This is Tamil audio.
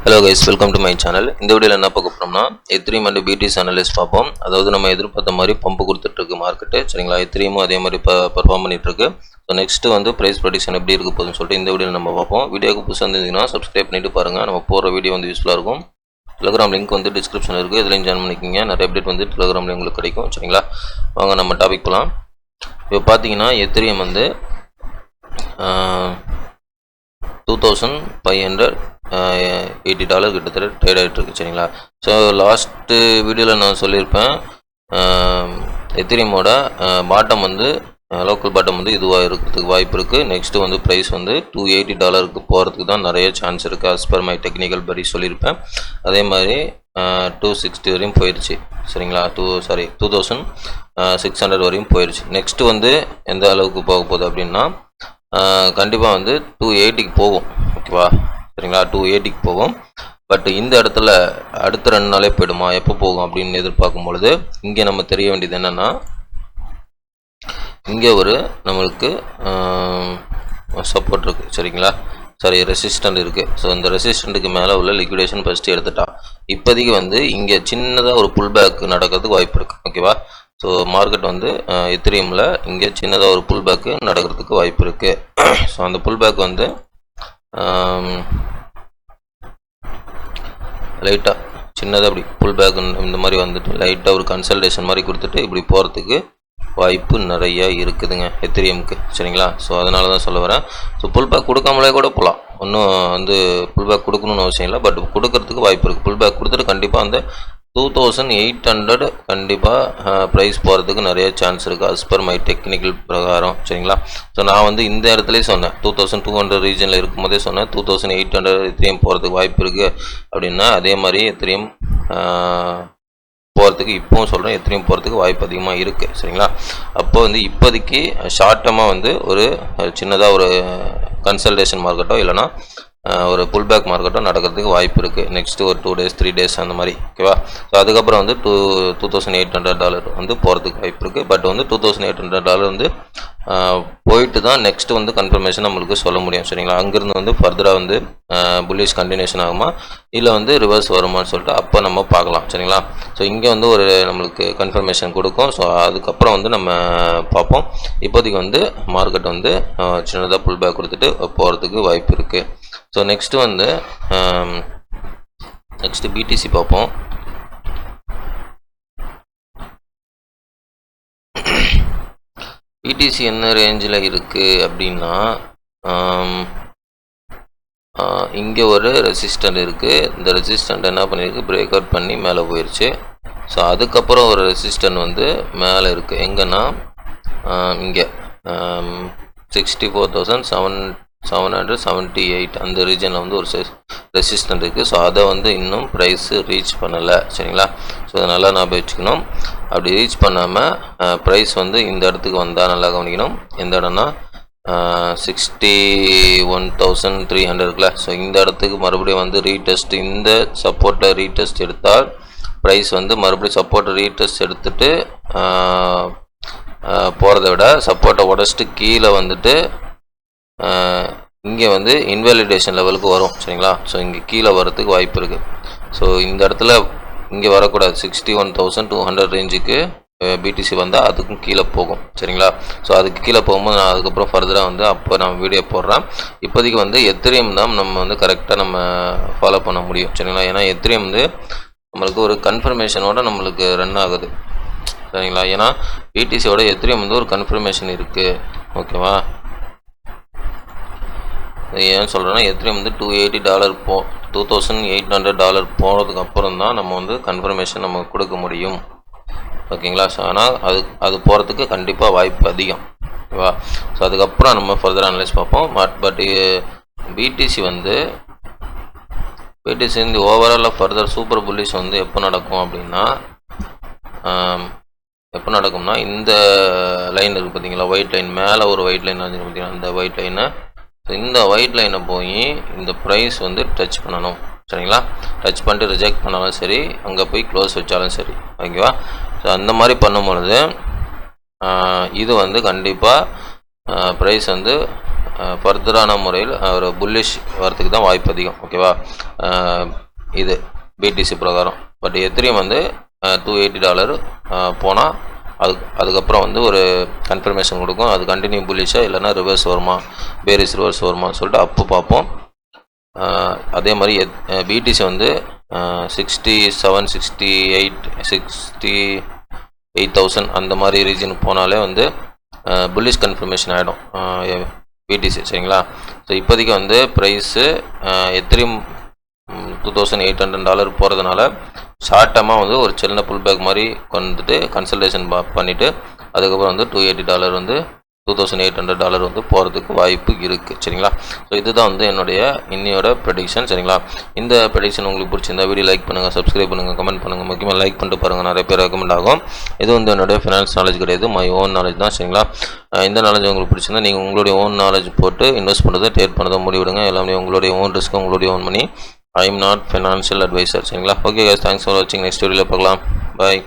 Hello guys, welcome to my channel. இந்த வீடியோவில் என்ன பார்க்க போகிறோம்னா எத்ரீம் அண்ட் பிடிசி அனலைஸ் பார்ப்போம். அதாவது நம்ம எதிர்பார்த்த மாதிரி பம்பு கொடுத்துட்ருக்கு மார்க்கெட்டு, சரிங்களா? எத்ரீமும் அதே மாதிரி பர்ஃபார்ம் பண்ணிட்டுருக்கு. ஸோ நெக்ஸ்ட்டு வந்து ப்ரைஸ் ப்ரெடிக்ஷன் எப்படி இருக்க போகுதுன்னு சொல்லிட்டு இந்த வீடியோவில் நம்ம பார்ப்போம். வீடியோக்கு புதுசாக இருந்ததுன்னா சப்ஸ்கிரைப் பண்ணிட்டு பாருங்கள். நம்ம போகிற வீடியோ வந்து யூஸ்ஃபுல்லாக இருக்கும். டெலிகிராம் லிங்க் வந்து டிஸ்கிரிப்ஷனில் இருக்குது, இதுலையும் ஜாயின் பண்ணிக்கிங்க. நிறைய அப்டேட் வந்து டெலிகிராமில் உங்களுக்கு கிடைக்கும், சரிங்களா? வாங்க நம்ம டாபிக் போகலாம். இப்போ பார்த்தீங்கன்னா எத்ரீம் வந்து $2,580 கிட்டத்தட்ட ட்ரேட் ஆகிட்டு இருக்கு, சரிங்களா? ஸோ லாஸ்ட்டு வீடியோவில் நான் சொல்லியிருப்பேன், எத்திரியமோட பாட்டம் வந்து லோக்கல் பாட்டம் வந்து இதுவாக இருக்கிறதுக்கு வாய்ப்பு இருக்குது. நெக்ஸ்ட்டு வந்து ப்ரைஸ் வந்து $280 போகிறதுக்கு தான் நிறைய சான்ஸ் இருக்குது, அஸ் பர் மை டெக்னிக்கல் படி சொல்லியிருப்பேன். அதே மாதிரி 260 வரையும் போயிடுச்சு, சரிங்களா? 2600 வரையும் போயிடுச்சு. நெக்ஸ்ட்டு வந்து எந்த அளவுக்கு போக போகுது அப்படின்னா கண்டிப்பாக வந்து 280க்கு போகும், ஓகேவா? சரிங்களா? 280க்கு போகும். பட் இந்த இடத்துல அடுத்த 2 நாளே போயிடுமா, எப்போ போகும் அப்படின்னு எதிர்பார்க்கும் பொழுது இங்கே நம்ம தெரிய வேண்டியது என்னென்னா, இங்கே ஒரு நம்மளுக்கு சப்போர்ட் இருக்குது, சரிங்களா? ரெசிஸ்டன்ட் இருக்குது. ஸோ இந்த ரெசிஸ்டண்ட்டுக்கு மேலே உள்ள லிக்விடேஷன் ஃபஸ்ட்டு எடுத்துட்டா. இப்போதைக்கு வந்து இங்கே சின்னதாக ஒரு புல் பேக் நடக்கிறதுக்கு வாய்ப்பு இருக்குது, ஓகேவா? ஸோ மார்க்கெட் வந்து எத்திரியமில் இங்கே சின்னதாக ஒரு புல் பேக்கு நடக்கிறதுக்கு வாய்ப்பு இருக்குது. ஸோ அந்த புல் பேக் வந்து லைட்டாக சின்னதாக அப்படி புல் பேக் இந்த மாதிரி வந்துட்டு லைட்டாக ஒரு கன்சல்டேஷன் மாதிரி கொடுத்துட்டு இப்படி போகிறதுக்கு வாய்ப்பு நிறைய இருக்குதுங்க எத்திரியமுக்கு, சரிங்களா? ஸோ அதனால தான் சொல்ல வரேன். ஸோ புல் பேக் கொடுக்காமலே கூட போகலாம், ஒன்றும் வந்து புல் பேக் கொடுக்கணும்னு அவசியம் இல்லை. பட் கொடுக்கறதுக்கு வாய்ப்பு இருக்குது. புல் பேக் கொடுத்துட்டு கண்டிப்பாக வந்து 2800 கண்டிப்பாக ப்ரைஸ் போகிறதுக்கு நிறைய சான்ஸ் இருக்குது, அஸ் பர் மை டெக்னிக்கல் பிரகாரம், சரிங்களா? ஸோ நான் வந்து இந்த இடத்துலேயே சொன்னேன், 2200 ரீஜனில் இருக்கும்போதே சொன்னேன் 2800 எத்திரியம் போகிறதுக்கு வாய்ப்பு இருக்குது அப்படின்னா. அதே மாதிரி எத்திரியம் போகிறதுக்கு இப்போவும் சொல்கிறேன், எத்திரியம் போகிறதுக்கு வாய்ப்பு அதிகமாக இருக்குது, சரிங்களா? அப்போ வந்து இப்போதைக்கு ஷார்ட் டர்மாக வந்து ஒரு சின்னதாக ஒரு கன்சல்டேஷன் மார்க்கெட்டோ இல்லைனா ஒரு புல் பேக் மார்க்கெட்டும் நடக்கிறதுக்கு வாய்ப்பு இருக்குது. நெக்ஸ்ட்டு ஒரு 2 days 3 days அந்த மாதிரி, ஓகேவா? ஸோ அதுக்கப்புறம் வந்து $2800 வந்து போகிறதுக்கு வாய்ப்பு இருக்குது. பட் வந்து $2800 வந்து போயிட்டு தான் நெக்ஸ்ட்டு வந்து கன்ஃபர்மேஷன் நம்மளுக்கு சொல்ல முடியும், சரிங்களா? அங்கேருந்து வந்து ஃபர்தராக வந்து புல்லிஷ் கண்டினியூஷன் ஆகுமா இல்லை வந்து ரிவர்ஸ் வருமானு சொல்லிட்டு அப்போ நம்ம பார்க்கலாம், சரிங்களா? ஸோ இங்கே வந்து ஒரு நம்மளுக்கு கன்ஃபர்மேஷன் கொடுக்கும். ஸோ அதுக்கப்புறம் வந்து நம்ம பார்ப்போம். இப்போதைக்கு வந்து மார்க்கெட் வந்து சின்னதாக புல் பேக் கொடுத்துட்டு போகிறதுக்கு வாய்ப்பு இருக்குது. ஸோ நெக்ஸ்ட்டு வந்து நெக்ஸ்ட்டு பிடிசி பார்ப்போம். பிடிசி என்ன ரேஞ்சில் இருக்குது அப்படின்னா, இங்கே ஒரு ரெசிஸ்டன்ட் இருக்குது. இந்த ரெசிஸ்டன்ட் என்ன பண்ணியிருக்கு, பிரேக் அவுட் பண்ணி மேலே போயிடுச்சு. ஸோ அதுக்கப்புறம் ஒரு ரெசிஸ்டன்ட் வந்து மேலே இருக்குது, எங்கன்னா இங்கே 64,778 அந்த ரீஜனில் வந்து ஒரு ரெசிஸ்டன்ட் இருக்குது. ஸோ அதை வந்து இன்னும் ப்ரைஸு ரீச் பண்ணலை, சரிங்களா? ஸோ அதை நல்லா ஞாபகம் வச்சுக்கணும். அப்படி ரீச் பண்ணாமல் ப்ரைஸ் வந்து இந்த இடத்துக்கு வந்தால் நல்லா கவனிக்கணும். எந்த இடம்னா 61,300 ஸோ இந்த இடத்துக்கு மறுபடியும் வந்து ரீடெஸ்ட், இந்த சப்போர்ட்டை ரீடெஸ்ட் எடுத்தால் ப்ரைஸ் வந்து மறுபடியும் சப்போர்ட்டை ரீடெஸ்ட் எடுத்துகிட்டு போகிறத விட சப்போர்ட்டை உடச்சிட்டு கீழே வந்துட்டு இங்கே வந்து இன்வேலிடேஷன் லெவலுக்கு வரும், சரிங்களா? ஸோ இங்கே கீழே வரத்துக்கு வாய்ப்பு இருக்குது. ஸோ இந்த இடத்துல இங்கே வரக்கூடாது, 61,200 ரேஞ்சுக்கு பிடிசி வந்தால் அதுக்கும் கீழே போகும், சரிங்களா? ஸோ அதுக்கு கீழே போகும்போது நான் அதுக்கப்புறம் ஃபர்தராக வந்து அப்போ நான் வீடியோ போடுறேன். இப்போதைக்கு வந்து எத்திரியம் தான் நம்ம வந்து கரெக்டாக நம்ம ஃபாலோ பண்ண முடியும், சரிங்களா? ஏன்னா எத்திரியம் வந்து நம்மளுக்கு ஒரு கன்ஃபர்மேஷனோட நம்மளுக்கு ரன் ஆகுது, சரிங்களா? ஏன்னா பிடிசியோட எத்திரியம் வந்து ஒரு கன்ஃபர்மேஷன் இருக்குது, ஓகேவா? ஏன் சொல்கிறேன்னா எத்திரியம் வந்து $280 போனதுக்கு அப்புறம் தான் நம்ம வந்து கன்ஃபர்மேஷன் நம்ம கொடுக்க முடியும், ஓகேங்களா? ஸோ ஆனால் அது போகிறதுக்கு கண்டிப்பாக வாய்ப்பு அதிகம், ஓகேவா? ஸோ அதுக்கப்புறம் நம்ம ஃபர்தர் அனலைஸ் பார்ப்போம். பட் பிடிசி வந்து இந்த ஓவராலாக ஃபர்தர் சூப்பர் புல்லிஷ் வந்து எப்போ நடக்கும் அப்படின்னா, எப்போ நடக்கும்னா இந்த லைன் இருக்குது பார்த்தீங்களா, ஒயிட் லைன், மேலே ஒரு ஒயிட் லைன் வந்து பார்த்தீங்கன்னா இந்த ஒயிட் லைனை, இந்த ஒயிட் லைனை போய் இந்த ப்ரைஸ் வந்து டச் பண்ணணும், சரிங்களா? டச் பண்ணிட்டு ரிஜெக்ட் பண்ணாலும் சரி, அங்கே போய் க்ளோஸ் வச்சாலும் சரி, ஓகேவா? ஸோ அந்த மாதிரி பண்ணும்பொழுது இது வந்து கண்டிப்பாக ப்ரைஸ் வந்து ஃபர்தரான முறையில் ஒரு புல்லிஷ் வரத்துக்கு தான் வாய்ப்பு அதிகம். ஓகேவா, இது பிடிசி பிரகாரம். பட் எத்திரியம் வந்து $280 போனால் அதுக்கப்புறம் வந்து ஒரு கன்ஃபர்மேஷன் கொடுக்கும். அது கண்டினியூ புல்லிஷாக இல்லைன்னா ரிவர்ஸ் வருமா, பேரிஸ் ரிவர்ஸ் வருமான்னு சொல்லிட்டு அப்போ பார்ப்போம். அதே மாதிரி பிடிசி வந்து 67, 68,000 அந்த மாதிரி ரீஜனுக்கு போனாலே வந்து புல்லிஷ் கன்ஃபர்மேஷன் ஆகிடும் பிடிசி. சரிங்களா. ஸோ இப்போதைக்கு வந்து ப்ரைஸு எத்திரியம் $2,800 போகிறதுனால ஷார்ட் டேர்மாக வந்து ஒரு சின்ன புல் பேக் மாதிரி வந்துட்டு கன்சல்டேஷன் பண்ணிவிட்டு அதுக்கப்புறம் வந்து $280 வந்து $2,800 வந்து போகிறதுக்கு வாய்ப்பு இருக்குது. சரிங்களா. ஸோ இதுதான் வந்து என்னுடைய இன்னையோட ப்ரெடிக்ஷன். சரிங்களா. இந்த ப்ரெடிக்ஷன் உங்களுக்கு பிடிச்சிருந்தா வீடியோ லைக் பண்ணுங்கள், சப்ஸ்கிரைப் பண்ணுங்கள், கமெண்ட் பண்ணுங்கள். முக்கியமாக லைக் பண்ணிட்டு பாருங்கள், நிறைய பேர் ரெக்கமெண்ட் ஆகும். இது வந்து என்னுடைய ஃபினான்ஸ் நாலேஜ் கிடையாது, மை ஓன் நாலேஜ் தான். சரிங்களா. இந்த நாலேஜ் உங்களுக்கு பிடிச்சிருந்தா நீங்கள் உங்களுடைய ஓன் நாலேஜ் போட்டு இன்வெஸ்ட் பண்ணுறது, ட்ரேட் பண்ணுறதை முடிவிடுங்க. எல்லாமே உங்களுடைய ஓன் ரிஸ்க், உங்களுடைய own money. I am not financial advisor. சரிங்களா. Okay guys, thanks for watching. Next வீடியோவில் பார்க்கலாம். பாய்.